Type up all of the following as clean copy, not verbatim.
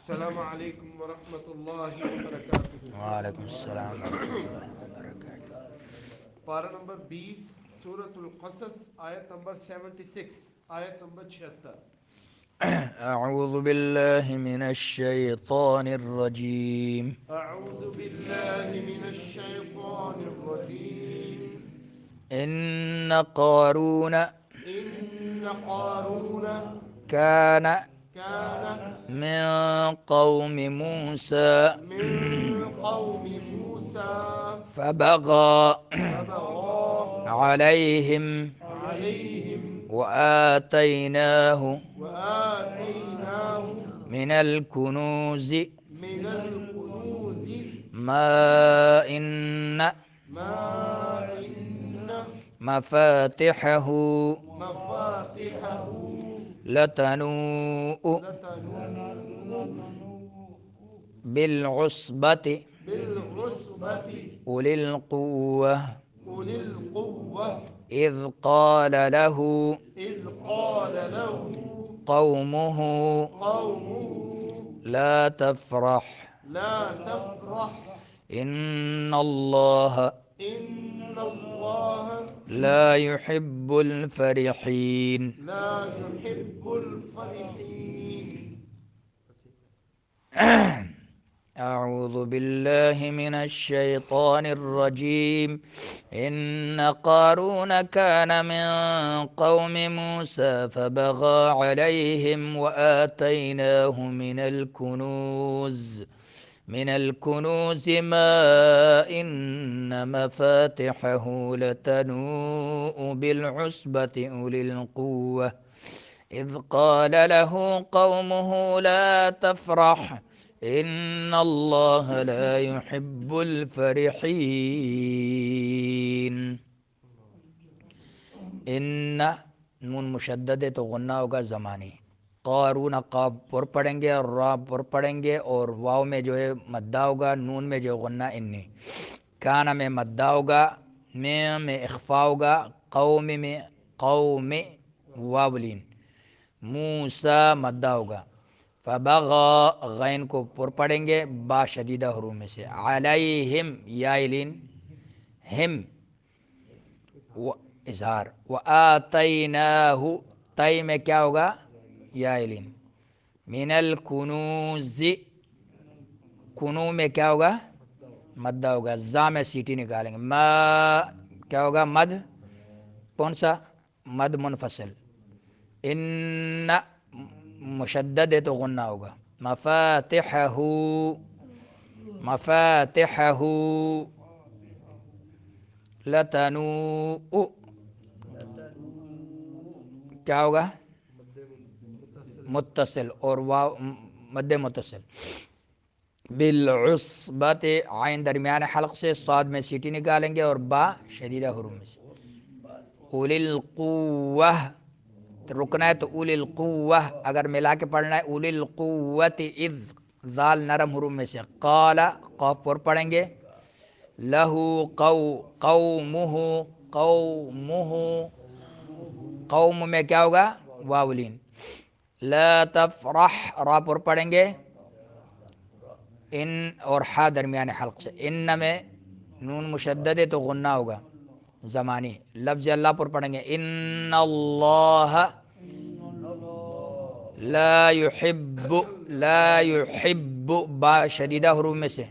السلام علیکم ورحمۃ اللہ وبرکاتہ۔ وعلیکم السلام ورحمۃ اللہ وبرکاتہ۔ پارہ نمبر 20، سورۃ القصص، آیت نمبر 76، آیت نمبر 76۔ اعوذ باللہ من الشیطان الرجیم۔ اعوذ باللہ من الشیطان الرجیم۔ ان قارون ان قارون کان كان من قوم موسى من قوم موسى فبغى فبغى عليهم عليهم وآتيناه وآتيناه من الكنوز من الكنوز ما إن ما إن مفاتحه مفاتحه لتنوء بالعصبة بالعصبة أولي القوة أولي القوة إذ قال له إذ قال له قومه قومه لا تفرح لا تفرح إن الله إن الله لا يحب الفرحين. لا يحب الفرحين. أعوذ بالله من الشيطان الرجيم. إن قارون كان من قوم موسى فبغى عليهم وآتيناه من الكنوز ما إن مفاتحه لتنوء بالعصبة أولي القوة إذ قال له قومه لا تفرح إن الله لا يحب الفرحين. ان نون مشدد ہے تو غنہ ہوگا زمانی. قارون قاف پر پڑھیں گے اور را پر پڑھیں گے، اور واو میں جو ہے مدہ ہوگا، نون میں جو غنہ انی. کانا میں مدہ ہوگا، میں اخفا ہوگا، قوم واولین. موسیٰ مدہ ہوگا. فبغى غین کو پر پڑھیں گے با شدیدہ حروف میں سے. علیہم یائلین ہم اظہار. وآتیناہ تئی میں کیا ہوگا یائلین. من الکنوز کنو میں کیا ہوگا مدہ ہوگا. زا میں سیٹی نکالیں گے. ما کیا ہوگا مد کون سا مد منفصل. ان مشدد ہے تو غنہ ہوگا. مفاتحہ لتنوء کیا ہوگا متصل اور واو مد متصل. بالعصبت عین درمیان حلق سے، صاد میں سیٹی نکالیں گے اور با شدیدہ حروف میں سے. اولی القوہ رکنا ہے تو اولی القوہ، اگر ملا کے پڑھنا ہے اولی القوت. اذ ذال نرم حروف میں سے. قال قاف پر پڑھیں گے. لہو قومہ قوم میں کیا ہوگا واولین. لا تفرح را پر پڑھیں گے ان اور ہا درمیان حلق سے. ان میں نون مشدد ہے تو غنہ ہوگا زمانی. لفظ اللہ پر پڑھیں گے. ان اللہ لا يحب با شدیدہ حروف میں سے.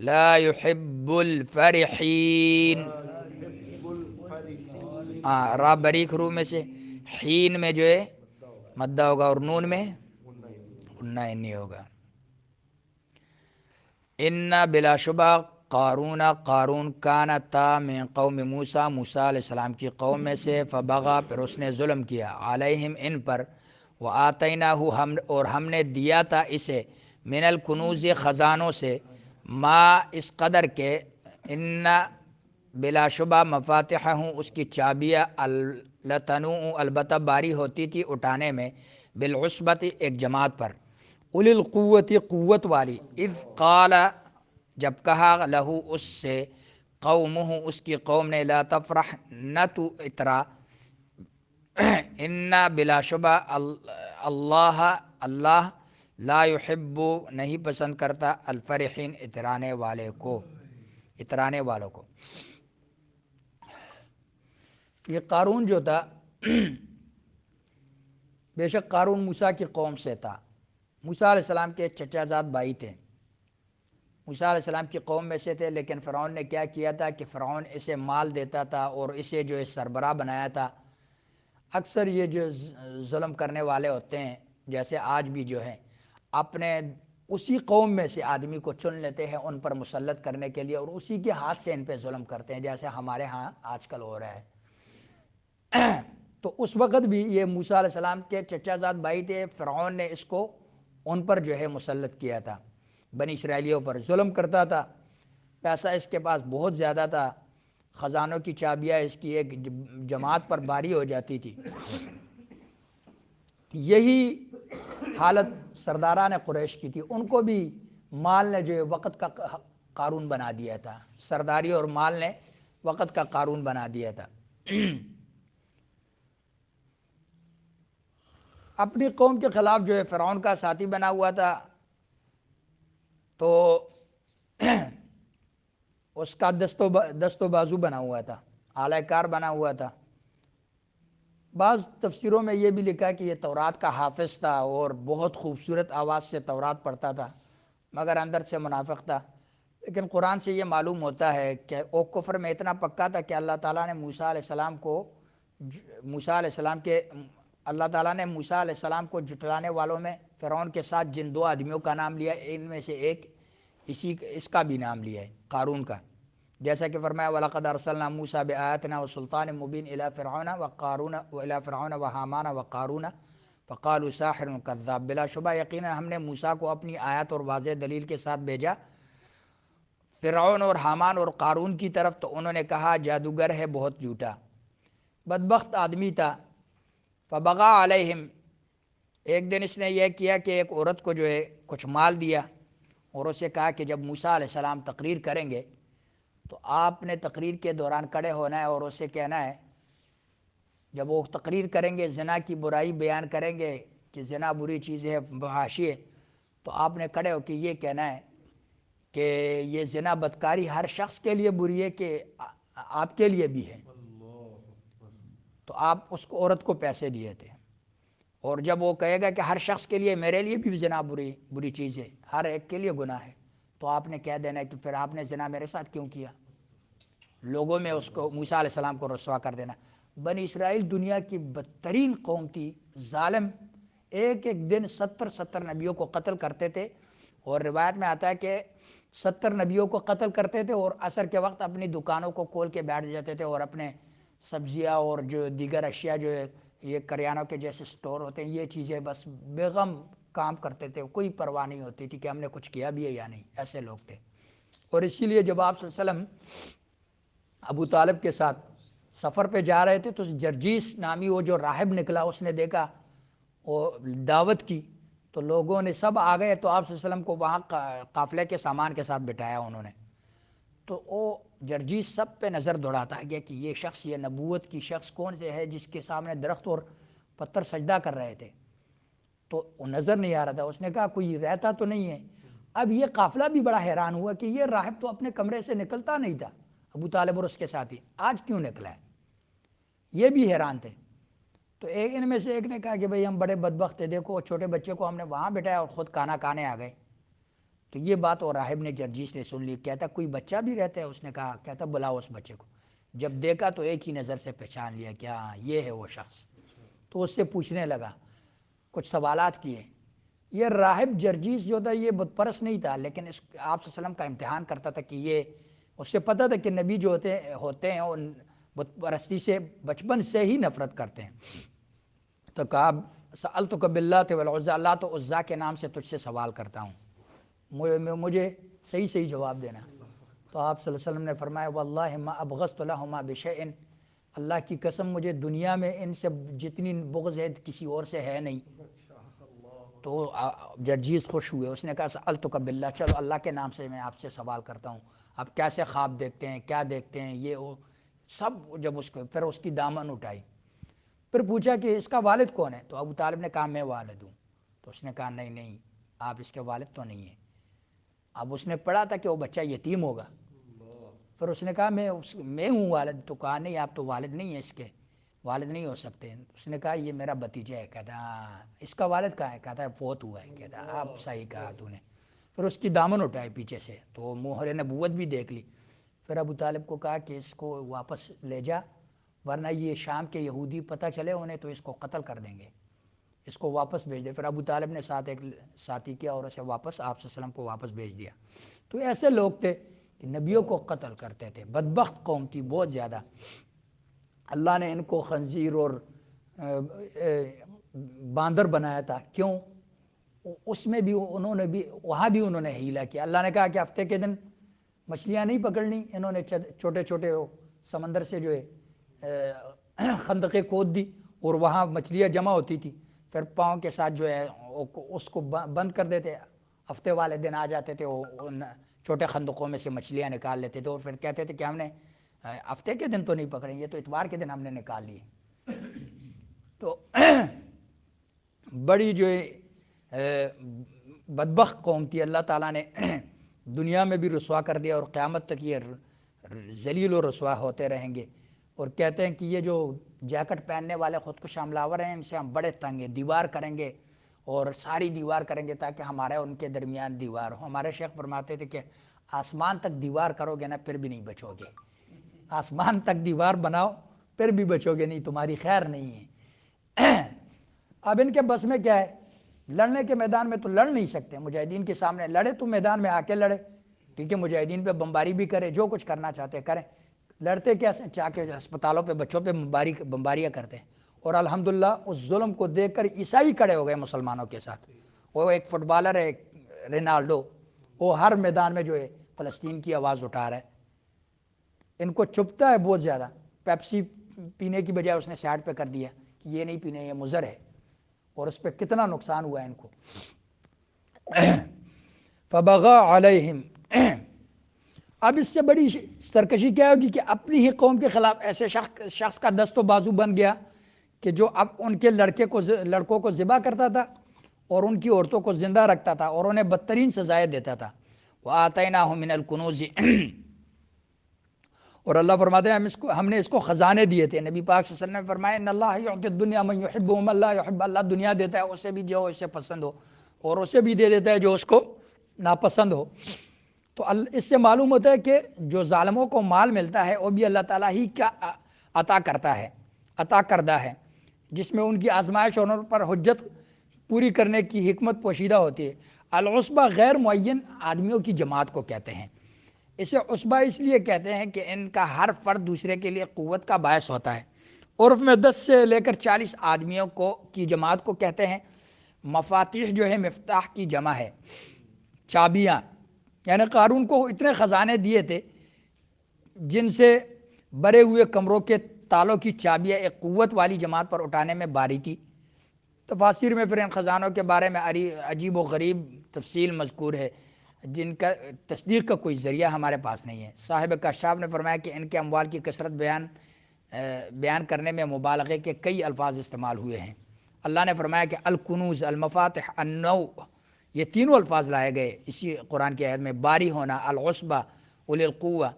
لا يحب الفرحین. را بریک حروف میں سے. حین میں جو ہے مدہ ہوگا اور نون میں غنہ انی ہوگا. ان بلا شبہ قارون کانا تا من قوم موسیٰ موسیٰ علیہ السلام کی قوم میں سے. فبغى پھر اس نے ظلم کیا. علیہم ان پر. وآتیناہ اور ہم نے دیا تھا اسے. من الکنوز خزانوں سے. ما اس قدر کے. ان بلا شبہ مفاتحہ اس کی چابیاں. لتنوء البتہ باری ہوتی تھی اٹھانے میں. بالعصبت ایک جماعت پر. اولی القوت قوت والی. اذ قال جب کہا لہو اس سے. قومہ اس کی قوم نے. لا تفرح نہ تو اترا. ان بلا شبہ اللہ لا يحب نہیں پسند کرتا الفرحین اترانے والوں کو. یہ قارون جو تھا بے شک قارون موسیٰ کی قوم سے تھا. موسیٰ علیہ السلام کے چچا زاد بھائی تھے، موسیٰ علیہ السلام کی قوم میں سے تھے. لیکن فرعون نے کیا کیا تھا کہ فرعون اسے مال دیتا تھا اور اسے جو ہے سربراہ بنایا تھا. اکثر یہ جو ظلم کرنے والے ہوتے ہیں جیسے آج بھی جو ہے اپنے اسی قوم میں سے آدمی کو چن لیتے ہیں ان پر مسلط کرنے کے لیے اور اسی کے ہاتھ سے ان پہ ظلم کرتے ہیں، جیسے ہمارے ہاں آج کل ہو رہا ہے. تو اس وقت بھی یہ موسیٰ علیہ السلام کے چچا زاد بھائی تھے. فرعون نے اس کو ان پر جو ہے مسلط کیا تھا، بنی اسرائیلیوں پر ظلم کرتا تھا. پیسہ اس کے پاس بہت زیادہ تھا، خزانوں کی چابیاں اس کی ایک جماعت پر باری ہو جاتی تھی. یہی حالت سرداران قریش کی تھی، ان کو بھی مال نے جو ہے وقت کا قارون بنا دیا تھا. سرداری اور مال نے وقت کا قارون بنا دیا تھا. اپنی قوم کے خلاف جو ہے فرعون کا ساتھی بنا ہوا تھا، تو اس کا دست و بازو بنا ہوا تھا، اعلی کار بنا ہوا تھا. بعض تفسیروں میں یہ بھی لکھا کہ یہ تورات کا حافظ تھا اور بہت خوبصورت آواز سے تورات پڑھتا تھا مگر اندر سے منافق تھا. لیکن قرآن سے یہ معلوم ہوتا ہے کہ وہ کفر میں اتنا پکا تھا کہ اللہ تعالیٰ نے موسیٰ علیہ السلام کو جھٹلانے والوں میں فرعون کے ساتھ جن دو آدمیوں کا نام لیا، ان میں سے ایک اس کا بھی نام لیا ہے، قارون کا. جیسا کہ فرمایا وَلَقَدْ أَرْسَلْنَا مُوسَىٰ بِآيَاتِنَا وَسُلْطَانٍ مُّبِينٍ إِلَىٰ فِرْعَوْنَ وَهَامَانَ وَقَارُونَ فَقَالُوا سَاحِرٌ كَذَّابٌ. بلا شبہ یقینا ہم نے موسیٰ کو اپنی آیات اور واضح دلیل کے ساتھ بھیجا فرعون اور حامان اور قارون کی طرف، تو انہوں نے کہا جادوگر ہے، بہت جھوٹا. بدبخت آدمی تھا. فبغى علیہم، ایک دن اس نے یہ کیا کہ ایک عورت کو جو ہے کچھ مال دیا اور اسے کہا کہ جب موسیٰ علیہ السلام تقریر کریں گے تو آپ نے تقریر کے دوران کھڑے ہونا ہے اور اسے کہنا ہے، جب وہ تقریر کریں گے زنا کی برائی بیان کریں گے کہ زنا بری چیز ہے، فحاشی ہے، تو آپ نے کھڑے ہو کہ یہ کہنا ہے کہ یہ زنا بدکاری ہر شخص کے لیے بری ہے کہ آپ کے لیے بھی ہے. تو آپ اس کو عورت کو پیسے دیے تھے، اور جب وہ کہے گا کہ ہر شخص کے لیے، میرے لیے بھی زنا بری چیز ہے، ہر ایک کے لیے گناہ ہے، تو آپ نے کہہ دینا ہے کہ پھر آپ نے زنا میرے ساتھ کیوں کیا، لوگوں میں اس کو موسیٰ علیہ السلام کو رسوا کر دینا. بنی اسرائیل دنیا کی بدترین قوم تھی، ظالم. ایک دن 70 نبیوں کو قتل کرتے تھے، اور روایت میں آتا ہے کہ 70 نبیوں کو قتل کرتے تھے اور عصر کے وقت اپنی دکانوں کو کھول کے بیٹھ جاتے تھے اور اپنے سبزیاں اور جو دیگر اشیاء جو ہے یہ کریانوں کے جیسے سٹور ہوتے ہیں یہ چیزیں بس بیغم کام کرتے تھے، کوئی پرواہ نہیں ہوتی تھی کہ ہم نے کچھ کیا بھی ہے یا نہیں. ایسے لوگ تھے. اور اسی لیے جب آپ صلی اللہ علیہ وسلم ابو طالب کے ساتھ سفر پہ جا رہے تھے تو جرجیس نامی وہ جو راہب نکلا، اس نے دیکھا، وہ دعوت کی تو لوگوں نے سب آ گئے، تو آپ صلی اللہ علیہ وسلم کو وہاں قافلے کے سامان کے ساتھ بٹھایا انہوں نے. تو وہ جرجیس سب پہ نظر دوڑاتا ہے کہ یہ شخص، یہ نبوت کی شخص کون سے ہے جس کے سامنے درخت اور پتھر سجدہ کر رہے تھے، تو وہ نظر نہیں آ رہا تھا. اس نے کہا کوئی رہتا تو نہیں ہے. اب یہ قافلہ بھی بڑا حیران ہوا کہ یہ راہب تو اپنے کمرے سے نکلتا نہیں تھا، ابو طالب اور اس کے ساتھی، آج کیوں نکلا ہے؟ یہ بھی حیران تھے. تو ان میں سے ایک نے کہا کہ بھئی ہم بڑے بدبخت تھے، دیکھو چھوٹے بچے کو ہم نے وہاں بٹھایا اور خود کھانا کھانے آ گئے. تو یہ بات اور راہب نے جرجیس نے سن لی. کہتا کوئی بچہ بھی رہتا ہے؟ اس نے کہا. کہتا بلاؤ اس بچے کو. جب دیکھا تو ایک ہی نظر سے پہچان لیا کہ ہاں یہ ہے وہ شخص. تو اس سے پوچھنے لگا، کچھ سوالات کیے. یہ راہب جرجیس جو تھا یہ بت پرست نہیں تھا، لیکن آپ صلی اللہ علیہ وسلم کا امتحان کرتا تھا کہ یہ، اس سے پتہ تھا کہ نبی جو ہوتے ہیں وہ بت پرستی سے بچپن سے ہی نفرت کرتے ہیں. تو کہا سألتک باللات والعزیٰ، اللہ تو عزیٰ کے نام سے تجھ سے سوال کرتا ہوں، مجھے صحیح جواب دینا. تو آپ صلی اللہ علیہ وسلم نے فرمایا واللہ ما ابغضت لہما بشیء، اللہ کی قسم مجھے دنیا میں ان سے جتنی بغض ہے کسی اور سے ہے نہیں. تو جرجیس خوش ہوئے. اس نے کہا سألتک باللہ، چلو اللہ کے نام سے میں آپ سے سوال کرتا ہوں، آپ کیسے خواب دیکھتے ہیں، کیا دیکھتے ہیں، یہ وہ سب. جب اس کو پھر اس کی دامن اٹھائی، پھر پوچھا کہ اس کا والد کون ہے؟ تو ابو طالب نے کہا میں والد ہوں. تو اس نے کہا نہیں، آپ اس کے والد تو نہیں ہیں۔ اب اس نے پڑھا تھا کہ وہ بچہ یتیم ہوگا، پھر اس نے کہا میں ہوں والد، تو کہا نہیں آپ تو والد نہیں ہیں، اس کے والد نہیں ہو سکتے۔ اس نے کہا یہ میرا بھتیجا ہے۔ کہتا ہاں اس کا والد کہاں ہے؟ کہتا ہے فوت ہوا ہے۔ کہتا آپ صحیح کہا تو نے۔ پھر اس کی دامن اٹھائے پیچھے سے، تو مہر نبوت بھی دیکھ لی۔ پھر ابو طالب کو کہا کہ اس کو واپس لے جا، ورنہ یہ شام کے یہودی پتہ چلے انہیں تو اس کو قتل کر دیں گے، اس کو واپس بھیج دے۔ پھر ابو طالب نے ساتھ ایک ساتھی کیا اور اسے واپس آپ صلی اللہ علیہ وسلم کو واپس بھیج دیا۔ تو ایسے لوگ تھے کہ نبیوں کو قتل کرتے تھے، بدبخت قوم تھی بہت زیادہ۔ اللہ نے ان کو خنزیر اور باندر بنایا تھا، کیوں؟ اس میں بھی انہوں نے بھی وہاں بھی انہوں نے ہیلا کیا۔ اللہ نے کہا کہ ہفتے کے دن مچھلیاں نہیں پکڑنی، انہوں نے چھوٹے چھوٹے سمندر سے جو ہے خندقیں کھود دی اور وہاں مچھلیاں جمع ہوتی تھی، پھر پاؤں کے ساتھ جو ہے اس کو بند کر دیتے، ہفتے والے دن آ جاتے تھے، وہ چھوٹے خندقوں میں سے مچھلیاں نکال لیتے تھے اور پھر کہتے تھے کہ ہم نے ہفتے کے دن تو نہیں پکڑیں، یہ تو اتوار کے دن ہم نے نکال لی۔ تو بڑی جو ہے بدبخت قوم تھی، اللہ تعالیٰ نے دنیا میں بھی رسوا کر دیا اور قیامت تک یہ ذلیل و رسوا ہوتے رہیں گے۔ اور کہتے ہیں کہ یہ جو جیکٹ پہننے والے خودکش حملاور ہیں، ان سے ہم بڑے تنگ ہیں، دیوار کریں گے اور ساری دیوار کریں گے تاکہ ہمارے ان کے درمیان دیوار ہو۔ ہمارے شیخ فرماتے تھے کہ آسمان تک دیوار کرو گے نا پھر بھی نہیں بچو گے، آسمان تک دیوار بناؤ پھر بھی بچو گے نہیں، تمہاری خیر نہیں ہے۔ اب ان کے بس میں کیا ہے؟ لڑنے کے میدان میں تو لڑ نہیں سکتے، مجاہدین کے سامنے لڑے تو میدان میں آ کے لڑے، ٹھیک ہے، مجاہدین پہ بمباری بھی کرے، جو کچھ کرنا چاہتے کریں، لڑتے کیسے؟ چاہ کے اسپتالوں پہ بچوں پہ بمباریاں کرتے ہیں۔ اور الحمدللہ اس ظلم کو دیکھ کر عیسائی کھڑے ہو گئے مسلمانوں کے ساتھ۔ وہ ایک فٹ بالر ہے رینالڈو، وہ ہر میدان میں جو ہے فلسطین کی آواز اٹھا رہا ہے۔ ان کو چپتا ہے بہت زیادہ، پیپسی پینے کی بجائے اس نے سائڈ پہ کر دیا کہ یہ نہیں پینے، یہ مضر ہے، اور اس پہ کتنا نقصان ہوا ہے ان کو۔ فبغى علیہم، اب اس سے بڑی سرکشی کیا ہوگی کہ اپنی ہی قوم کے خلاف ایسے شخص کا دست و بازو بن گیا کہ جو اب ان کے لڑکوں کو ذبح کرتا تھا اور ان کی عورتوں کو زندہ رکھتا تھا اور انہیں بدترین سزائیں دیتا تھا۔ وآتیناہ من الکنوز، اور اللہ فرماتے ہیں ہم نے اس کو خزانے دیے تھے۔ نبی پاک صلی اللہ علیہ وسلم نے فرمایا ان اللہ یعطی الدنیا من یحب ومن لا یحب، اللہ دنیا دیتا ہے اسے بھی جو اسے پسند ہو اور اسے بھی دے دیتا ہے جو اس کو ناپسند ہو۔ تو اس سے معلوم ہوتا ہے کہ جو ظالموں کو مال ملتا ہے وہ بھی اللہ تعالیٰ ہی کا عطا کرتا ہے، عطا کردہ ہے، جس میں ان کی آزمائش اور ان پر حجت پوری کرنے کی حکمت پوشیدہ ہوتی ہے۔ العصبہ غیر معین آدمیوں کی جماعت کو کہتے ہیں۔ اسے عصبہ اس لیے کہتے ہیں کہ ان کا ہر فرد دوسرے کے لیے قوت کا باعث ہوتا ہے۔ عرف میں 10 سے لے کر 40 آدمیوں کی جماعت کو کہتے ہیں۔ مفاتیح جو ہے مفتاح کی جمع ہے، چابیاں، یعنی قارون کو اتنے خزانے دیے تھے جن سے بھرے ہوئے کمروں کے تالوں کی چابیاں ایک قوت والی جماعت پر اٹھانے میں باری تھی۔ تفاسیر میں پھر ان خزانوں کے بارے میں عجیب و غریب تفصیل مذکور ہے جن کا تصدیق کا کوئی ذریعہ ہمارے پاس نہیں ہے۔ صاحب کشاف نے فرمایا کہ ان کے اموال کی کثرت بیان کرنے میں مبالغے کے کئی الفاظ استعمال ہوئے ہیں۔ اللہ نے فرمایا کہ الکنوز، المفاتح، النوع، یہ تینوں الفاظ لائے گئے اسی قرآن کی آیت میں۔ باری ہونا، العصبہ، اولی القوہ،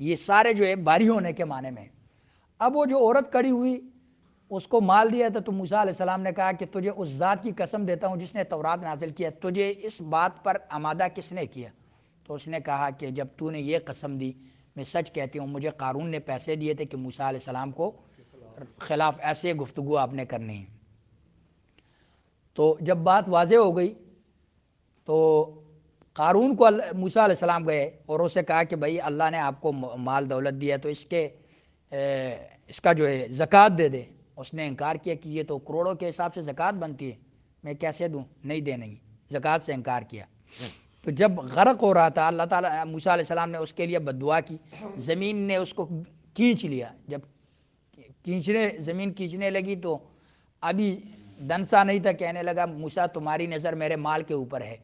یہ سارے جو ہے باری ہونے کے معنی میں۔ اب وہ جو عورت کڑی ہوئی اس کو مال دیا تھا، تو موسیٰ علیہ السلام نے کہا کہ تجھے اس ذات کی قسم دیتا ہوں جس نے تورات نازل کیا، تجھے اس بات پر آمادہ کس نے کیا؟ تو اس نے کہا کہ جب تو نے یہ قسم دی، میں سچ کہتی ہوں مجھے قارون نے پیسے دیے تھے کہ موسیٰ علیہ السلام کو خلاف ایسے گفتگو آپ نے کرنی ہے۔ تو جب بات واضح ہو گئی تو قارون کو موسیٰ علیہ السلام گئے اور اسے کہا کہ بھائی اللہ نے آپ کو مال دولت دیا تو اس کا جو ہے زکوٰۃ دے دے۔ اس نے انکار کیا کہ یہ تو کروڑوں کے حساب سے زکوٰۃ بنتی ہے، میں کیسے دوں، نہیں دینے گی، زکوٰۃ سے انکار کیا۔ تو جب غرق ہو رہا تھا اللہ تعالیٰ موسیٰ علیہ السلام نے اس کے لیے بد دعا کی، زمین نے اس کو کھینچ لیا۔ جب زمین کھینچنے لگی تو ابھی دنسا نہیں تھا، کہنے لگا موسیٰ تمہاری نظر میرے مال کے اوپر ہے۔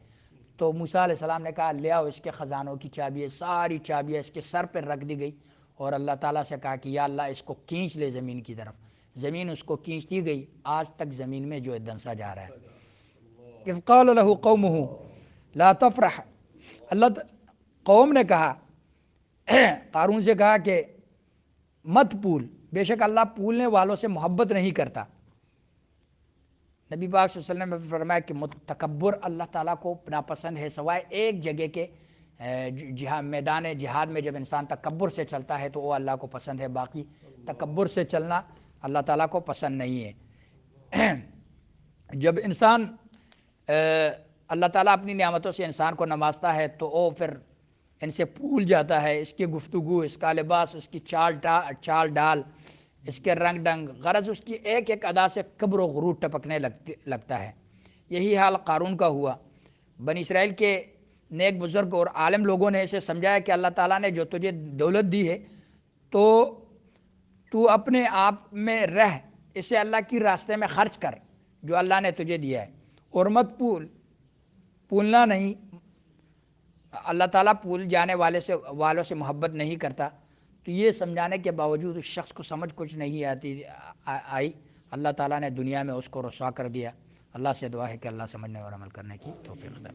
تو موسیٰ علیہ السلام نے کہا لے آؤ اس کے خزانوں کی چابیاں، ساری چابیاں اس کے سر پر رکھ دی گئی اور اللہ تعالیٰ سے کہا کہ یا اللہ اس کو کھینچ لے زمین کی طرف۔ زمین اس کو کھینچتی گئی، آج تک زمین میں جو ہے دنسا جا رہا ہے۔ اذ قال له قومه لا تفرح، اللہ قوم نے کہا قارون سے کہا کہ مت پول، بے شک اللہ پولنے والوں سے محبت نہیں کرتا۔ نبی پاک صلی اللہ علیہ وسلم نے فرمایا کہ تکبر اللہ تعالیٰ کو ناپسند ہے، سوائے ایک جگہ کے میدان جہاد میں جب انسان تکبر سے چلتا ہے تو وہ اللہ کو پسند ہے، باقی تکبر سے چلنا اللہ تعالیٰ کو پسند نہیں ہے۔ جب انسان اللہ تعالیٰ اپنی نعمتوں سے انسان کو نوازتا ہے تو وہ پھر ان سے بھول جاتا ہے، اس کی گفتگو، اس کا لباس، اس کی چال ڈال، اس کے رنگ ڈنگ، غرض اس کی ایک ایک ادا سے کبر و غرور ٹپکنے لگتا ہے۔ یہی حال قارون کا ہوا۔ بنی اسرائیل کے نیک بزرگ اور عالم لوگوں نے اسے سمجھایا کہ اللہ تعالیٰ نے جو تجھے دولت دی ہے تو اپنے آپ میں رہ، اسے اللہ کی راستے میں خرچ کر جو اللہ نے تجھے دیا ہے، اور مت پولنا نہیں۔ اللہ تعالیٰ پول جانے والوں سے محبت نہیں کرتا۔ تو یہ سمجھانے کے باوجود اس شخص کو سمجھ کچھ نہیں آئی، اللہ تعالیٰ نے دنیا میں اس کو رسوا کر دیا۔ اللہ سے دعا ہے کہ اللہ سمجھنے اور عمل کرنے کی توفیق دے۔